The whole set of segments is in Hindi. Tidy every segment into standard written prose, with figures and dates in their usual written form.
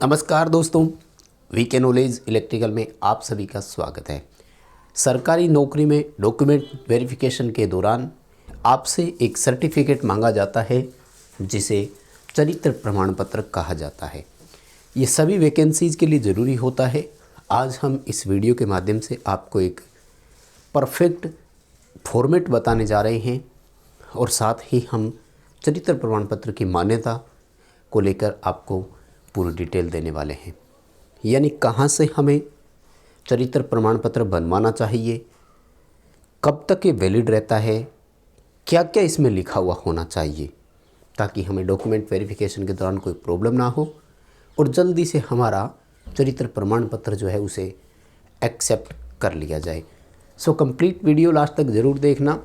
नमस्कार दोस्तों, वीके नॉलेज इलेक्ट्रिकल में आप सभी का स्वागत है। सरकारी नौकरी में डॉक्यूमेंट वेरिफिकेशन के दौरान आपसे एक सर्टिफिकेट मांगा जाता है जिसे चरित्र प्रमाण पत्र कहा जाता है। ये सभी वैकेंसीज़ के लिए ज़रूरी होता है। आज हम इस वीडियो के माध्यम से आपको एक परफेक्ट फॉर्मेट बताने जा रहे हैं और साथ ही हम चरित्र प्रमाण पत्र की मान्यता को लेकर आपको पूरी डिटेल देने वाले हैं। यानी कहाँ से हमें चरित्र प्रमाण पत्र बनवाना चाहिए, कब तक ये वैलिड रहता है, क्या क्या इसमें लिखा हुआ होना चाहिए ताकि हमें डॉक्यूमेंट वेरिफिकेशन के दौरान कोई प्रॉब्लम ना हो और जल्दी से हमारा चरित्र प्रमाण पत्र जो है उसे एक्सेप्ट कर लिया जाए। सो कंप्लीट वीडियो लास्ट तक ज़रूर देखना।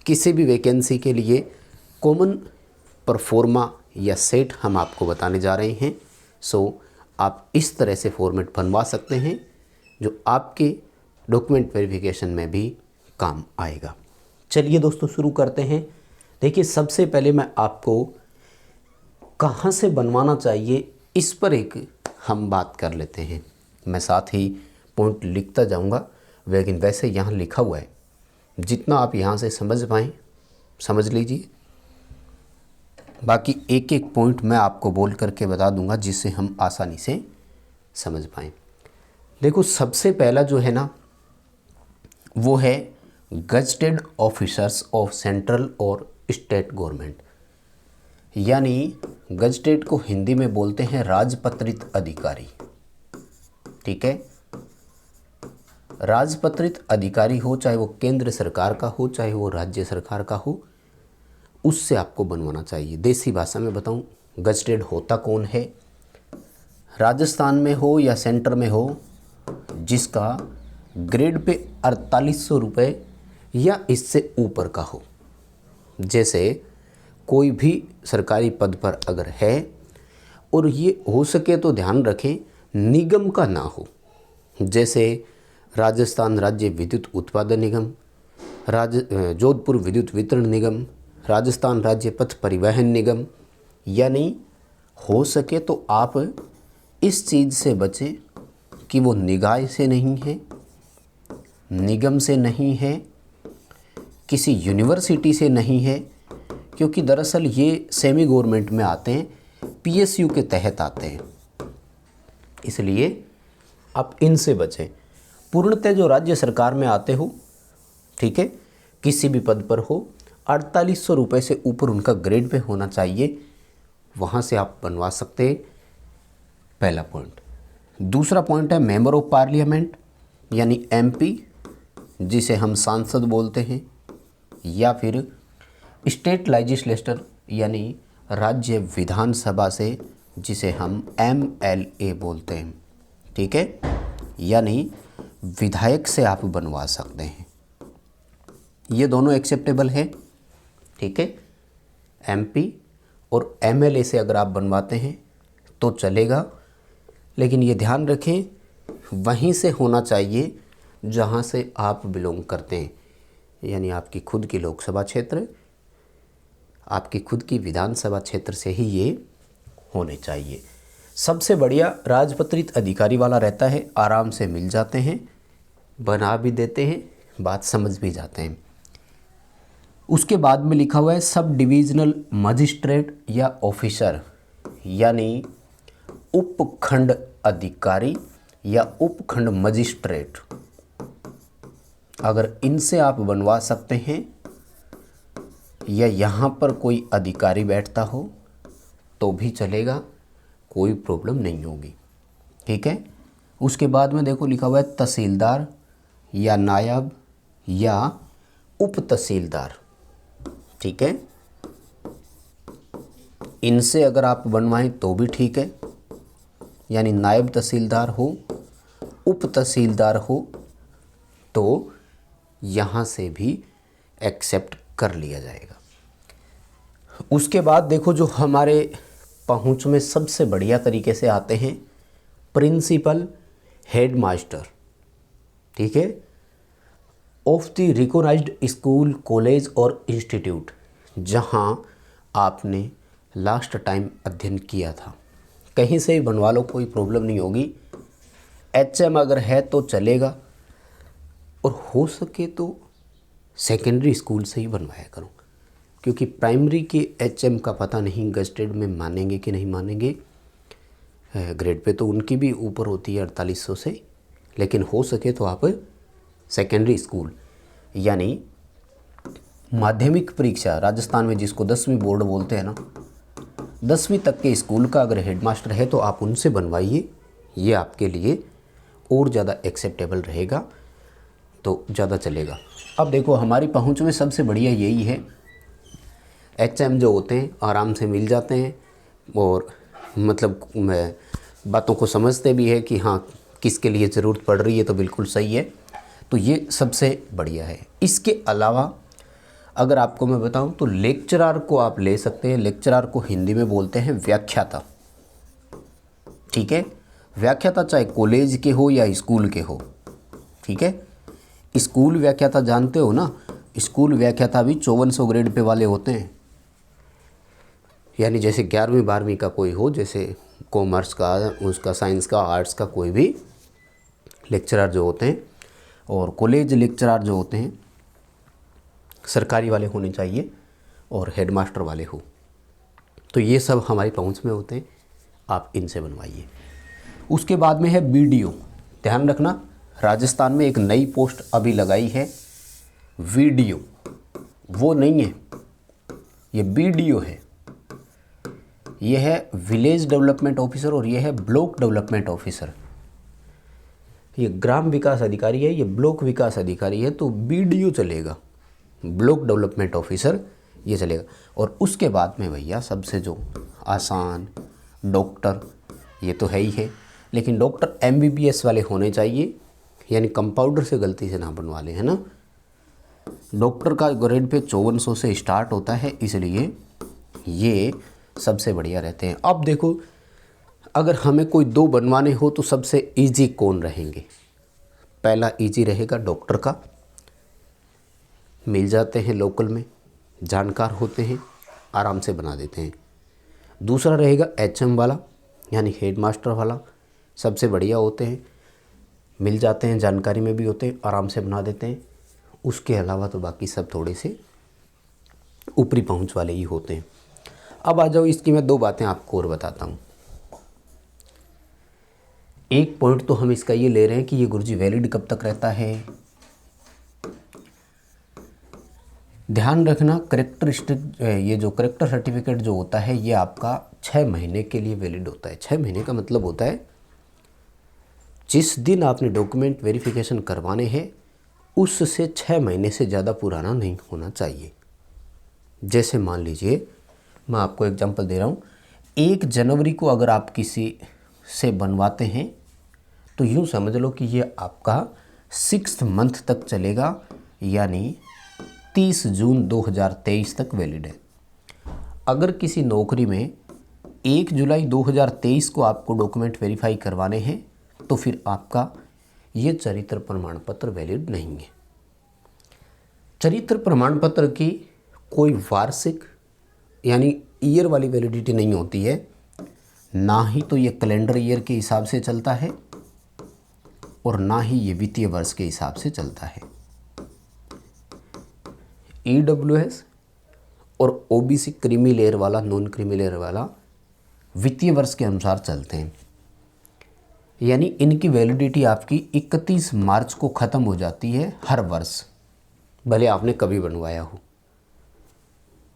किसी भी वैकेंसी के लिए कॉमन परफॉर्मा या सेट हम आपको बताने जा रहे हैं। सो आप इस तरह से फॉर्मेट बनवा सकते हैं जो आपके डॉक्यूमेंट वेरिफिकेशन में भी काम आएगा। चलिए दोस्तों शुरू करते हैं। देखिए, सबसे पहले मैं आपको कहाँ से बनवाना चाहिए इस पर एक हम बात कर लेते हैं। मैं साथ ही पॉइंट लिखता जाऊंगा, लेकिन वैसे यहाँ लिखा हुआ है, जितना आप यहाँ से समझ पाएँ समझ लीजिए। बाकी एक एक पॉइंट मैं आपको बोल करके बता दूंगा जिससे हम आसानी से समझ पाएँ। देखो, सबसे पहला जो है ना वो है गजटेड ऑफिसर्स ऑफ सेंट्रल और स्टेट गवर्नमेंट। यानी गजटेड को हिंदी में बोलते हैं राजपत्रित अधिकारी। ठीक है, राजपत्रित अधिकारी हो, चाहे वो केंद्र सरकार का हो चाहे वो राज्य सरकार का हो, उससे आपको बनवाना चाहिए। देसी भाषा में बताऊं, गजटेड होता कौन है, राजस्थान में हो या सेंटर में हो, जिसका ग्रेड पे 4800 रुपये या इससे ऊपर का हो। जैसे कोई भी सरकारी पद पर अगर है, और ये हो सके तो ध्यान रखें निगम का ना हो। जैसे राजस्थान राज्य विद्युत उत्पादन निगम, जोधपुर विद्युत वितरण निगम, राजस्थान राज्य पथ परिवहन निगम। यानी हो सके तो आप इस चीज़ से बचें कि वो निकाय से नहीं है, निगम से नहीं है, किसी यूनिवर्सिटी से नहीं है, क्योंकि दरअसल ये सेमी गवर्नमेंट में आते हैं, पीएसयू के तहत आते हैं, इसलिए आप इनसे बचें। पूर्णतः जो राज्य सरकार में आते हो, ठीक है, किसी भी पद पर हो, 4800 रुपये से ऊपर उनका ग्रेड पे होना चाहिए, वहाँ से आप बनवा सकते हैं। पहला पॉइंट। दूसरा पॉइंट है मेंबर ऑफ पार्लियामेंट यानी एमपी, जिसे हम सांसद बोलते हैं, या फिर स्टेट लेजिस्लेटर यानी राज्य विधानसभा से, जिसे हम एमएलए बोलते हैं। ठीक है, यानी विधायक से आप बनवा सकते हैं। ये दोनों एक्सेप्टेबल है। ठीक है, एमपी और एमएलए से अगर आप बनवाते हैं तो चलेगा, लेकिन ये ध्यान रखें वहीं से होना चाहिए जहां से आप बिलोंग करते हैं। यानी आपकी खुद की लोकसभा क्षेत्र, आपकी खुद की विधानसभा क्षेत्र से ही ये होने चाहिए। सबसे बढ़िया राजपत्रित अधिकारी वाला रहता है, आराम से मिल जाते हैं, बना भी देते हैं, बात समझ भी जाते हैं। उसके बाद में लिखा हुआ है सब डिविजनल मजिस्ट्रेट या ऑफिसर, यानी उपखंड अधिकारी या उपखंड मजिस्ट्रेट। अगर इनसे आप बनवा सकते हैं या यहाँ पर कोई अधिकारी बैठता हो तो भी चलेगा, कोई प्रॉब्लम नहीं होगी। ठीक है, उसके बाद में देखो लिखा हुआ है तहसीलदार या नायब या उप तहसीलदार। ठीक है, इनसे अगर आप बनवाएं तो भी ठीक है, यानी नायब तहसीलदार हो, उप तहसीलदार हो, तो यहाँ से भी एक्सेप्ट कर लिया जाएगा। उसके बाद देखो जो हमारे पहुँच में सबसे बढ़िया तरीके से आते हैं, प्रिंसिपल हेड मास्टर। ठीक है, of the recognised school college और इंस्टीट्यूट, जहाँ आपने लास्ट टाइम अध्ययन किया था। कहीं से ही बनवा लो, कोई प्रॉब्लम नहीं होगी। HM अगर है तो चलेगा, और हो सके तो सेकेंडरी स्कूल से ही बनवाया करो, क्योंकि प्राइमरी के HM का पता नहीं गजटेड में मानेंगे कि नहीं मानेंगे। ग्रेड पे तो उनकी भी ऊपर होती है 4800 से, लेकिन हो सके तो आप सेकेंडरी स्कूल यानी माध्यमिक परीक्षा, राजस्थान में जिसको 10वीं बोर्ड बोलते हैं ना, 10वीं तक के स्कूल का अगर हेडमास्टर है तो आप उनसे बनवाइए, ये आपके लिए और ज़्यादा एक्सेप्टेबल रहेगा, तो ज़्यादा चलेगा। अब देखो हमारी पहुंच में सबसे बढ़िया यही है, HM जो होते हैं आराम से मिल जाते हैं, और मतलब बातों को समझते भी है कि हाँ किसके लिए ज़रूरत पड़ रही है, तो बिल्कुल सही है, तो ये सबसे बढ़िया है। इसके अलावा अगर आपको मैं बताऊं तो लेक्चरार को आप ले सकते हैं। लेक्चरार को हिंदी में बोलते हैं व्याख्याता, ठीक है। व्याख्याता चाहे कॉलेज के हो या स्कूल के हो, ठीक है। स्कूल व्याख्याता जानते हो ना, स्कूल व्याख्याता भी 5400 ग्रेड पे वाले होते हैं, यानी जैसे 11वीं 12वीं का कोई हो, जैसे कॉमर्स का, उसका साइंस का, आर्ट्स का कोई भी लेक्चरार जो होते हैं, और कॉलेज लेक्चरार जो होते हैं सरकारी वाले होने चाहिए, और हेडमास्टर वाले हो, तो ये सब हमारी पहुंच में होते हैं, आप इनसे बनवाइए। उसके बाद में है BDO। ध्यान रखना, राजस्थान में एक नई पोस्ट अभी लगाई है VDO, वो नहीं है, ये BDO है। ये है विलेज डेवलपमेंट ऑफिसर और ये है ब्लॉक डेवलपमेंट ऑफिसर। ये ग्राम विकास अधिकारी है, ये ब्लॉक विकास अधिकारी है, तो BDO चलेगा, ब्लॉक डेवलपमेंट ऑफिसर ये चलेगा। और उसके बाद में भैया सबसे जो आसान, डॉक्टर, ये तो है ही है, लेकिन डॉक्टर MBBS वाले होने चाहिए, यानी कंपाउंडर से गलती से ना बनवा लें, है ना। डॉक्टर का ग्रेड पे 5400 से स्टार्ट होता है, इसलिए ये सबसे बढ़िया रहते हैं। अब देखो अगर हमें कोई 2 बनवाने हो तो सबसे इजी कौन रहेंगे? पहला इजी रहेगा डॉक्टर का, मिल जाते हैं लोकल में, जानकार होते हैं, आराम से बना देते हैं। दूसरा रहेगा HM वाला, यानी हेडमास्टर वाला, सबसे बढ़िया होते हैं, मिल जाते हैं, जानकारी में भी होते हैं, आराम से बना देते हैं। उसके अलावा तो बाकी सब थोड़े से ऊपरी पहुंच वाले ही होते हैं। अब आ जाओ, इसकी मैं 2 बातें आपको और बताता हूँ। एक पॉइंट तो हम इसका ये ले रहे हैं कि ये गुरुजी वैलिड कब तक रहता है। ध्यान रखना, करेक्टरिस्टिक, ये जो करेक्टर सर्टिफिकेट जो होता है ये आपका 6 महीने के लिए वैलिड होता है। 6 महीने का मतलब होता है जिस दिन आपने डॉक्यूमेंट वेरिफिकेशन करवाने हैं उससे 6 महीने से ज़्यादा पुराना नहीं होना चाहिए। जैसे मान लीजिए, मैं आपको एग्जांपल दे रहा हूँ, 1 जनवरी को अगर आप किसी से बनवाते हैं तो यूँ समझ लो कि ये आपका 6th मंथ तक चलेगा, यानी 30 जून 2023 तक वैलिड है। अगर किसी नौकरी में 1 जुलाई 2023 को आपको डॉक्यूमेंट वेरीफाई करवाने हैं तो फिर आपका ये चरित्र प्रमाण पत्र वैलिड नहीं है। चरित्र प्रमाण पत्र की कोई वार्षिक यानी ईयर वाली वैलिडिटी नहीं होती है, ना ही तो ये कैलेंडर ईयर के हिसाब से चलता है और ना ही ये वित्तीय वर्ष के हिसाब से चलता है। EWS और OBC क्रीमी लेयर वाला, नॉन क्रीमी लेयर वाला वित्तीय वर्ष के अनुसार चलते हैं, यानी इनकी वैलिडिटी आपकी 31 मार्च को ख़त्म हो जाती है हर वर्ष, भले आपने कभी बनवाया हो।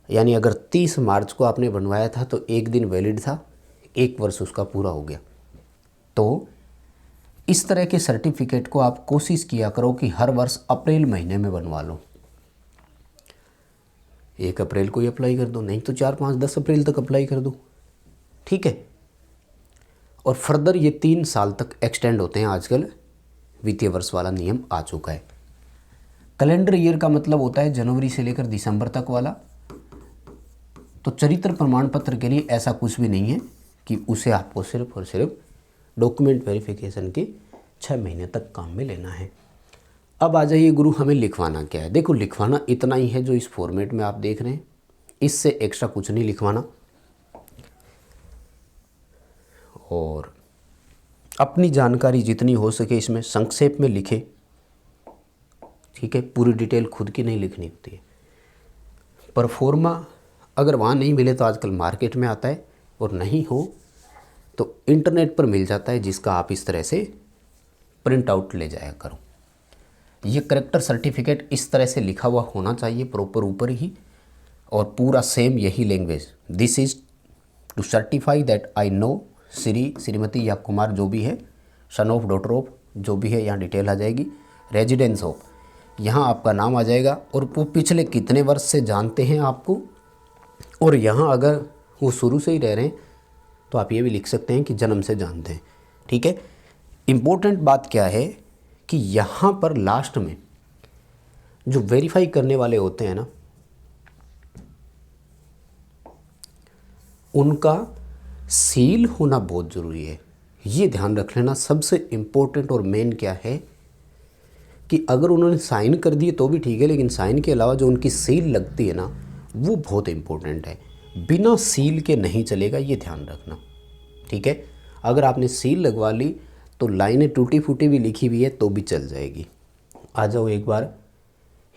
यानी अगर 30 मार्च को आपने बनवाया था तो एक दिन वैलिड था, 1 वर्ष उसका पूरा हो गया। तो इस तरह के सर्टिफिकेट को आप कोशिश किया करो कि हर वर्ष अप्रैल महीने में बनवा लो। 1 अप्रैल को ही अप्लाई कर दो, नहीं तो 4, 5, 10 अप्रैल तक अप्लाई कर दो, ठीक है। और फर्दर ये 3 साल तक एक्सटेंड होते हैं, आजकल वित्तीय वर्ष वाला नियम आ चुका है। कैलेंडर ईयर का मतलब होता है जनवरी से लेकर दिसंबर तक वाला। तो चरित्र प्रमाण पत्र के लिए ऐसा कुछ भी नहीं है कि उसे आपको सिर्फ और सिर्फ डॉक्यूमेंट वेरिफिकेशन के 6 महीने तक काम में लेना है। अब आ जाइए गुरु, हमें लिखवाना क्या है। देखो लिखवाना इतना ही है जो इस फॉर्मेट में आप देख रहे हैं, इससे एक्स्ट्रा कुछ नहीं लिखवाना। और अपनी जानकारी जितनी हो सके इसमें संक्षेप में लिखें, ठीक है। पूरी डिटेल खुद की नहीं लिखनी होती है। परफॉर्मा अगर वहाँ नहीं मिले तो आजकल मार्केट में आता है, और नहीं हो तो इंटरनेट पर मिल जाता है, जिसका आप इस तरह से प्रिंट आउट ले जाया करो। ये करेक्टर सर्टिफिकेट इस तरह से लिखा हुआ होना चाहिए प्रॉपर ऊपर ही, और पूरा सेम यही language. This is to certify that I know Shri, Shrimati या कुमार जो भी है, सन ऑफ, डॉटर ऑफ, जो भी है, यहाँ डिटेल आ जाएगी। रेजिडेंस ऑफ, यहाँ आपका नाम आ जाएगा, और वो पिछले कितने वर्ष से जानते हैं आपको, और यहाँ अगर वो शुरू से ही रह रहे हैं तो आप ये भी लिख सकते हैं कि जन्म से जानते हैं, ठीक है। इम्पोर्टेंट बात क्या है कि यहाँ पर लास्ट में जो वेरीफाई करने वाले होते हैं ना, उनका सील होना बहुत ज़रूरी है। ये ध्यान रख लेना। सबसे इम्पोर्टेंट और मेन क्या है कि अगर उन्होंने साइन कर दिए तो भी ठीक है, लेकिन साइन के अलावा जो उनकी सील लगती है ना, वो बहुत इम्पोर्टेंट है। बिना सील के नहीं चलेगा, ये ध्यान रखना, ठीक है। अगर आपने सील लगवा ली तो लाइनें टूटी फूटी भी लिखी हुई है तो भी चल जाएगी। आ जाओ एक बार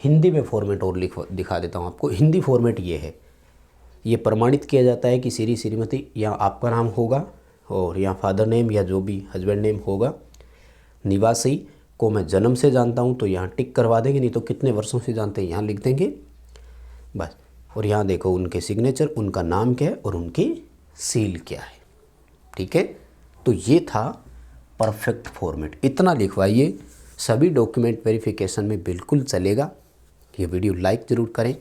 हिंदी में फॉर्मेट और दिखा देता हूँ आपको। हिंदी फॉर्मेट ये है, ये प्रमाणित किया जाता है कि श्री, श्रीमती, या आपका नाम होगा, और यहाँ फादर नेम या जो भी हस्बैंड नेम होगा। निवासी को मैं जन्म से जानता हूँ तो यहाँ टिक करवा देंगे, नहीं तो कितने वर्षों से जानते हैं यहाँ लिख देंगे बस। और यहाँ देखो उनके सिग्नेचर, उनका नाम क्या है और उनकी सील क्या है, ठीक है। तो ये था परफेक्ट फॉर्मेट। इतना लिखवाइए, सभी डॉक्यूमेंट वेरिफिकेशन में बिल्कुल चलेगा। ये वीडियो लाइक ज़रूर करें,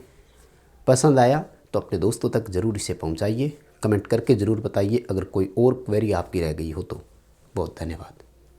पसंद आया तो अपने दोस्तों तक ज़रूर इसे पहुंचाइए। कमेंट करके ज़रूर बताइए अगर कोई और क्वेरी आपकी रह गई हो तो। बहुत धन्यवाद।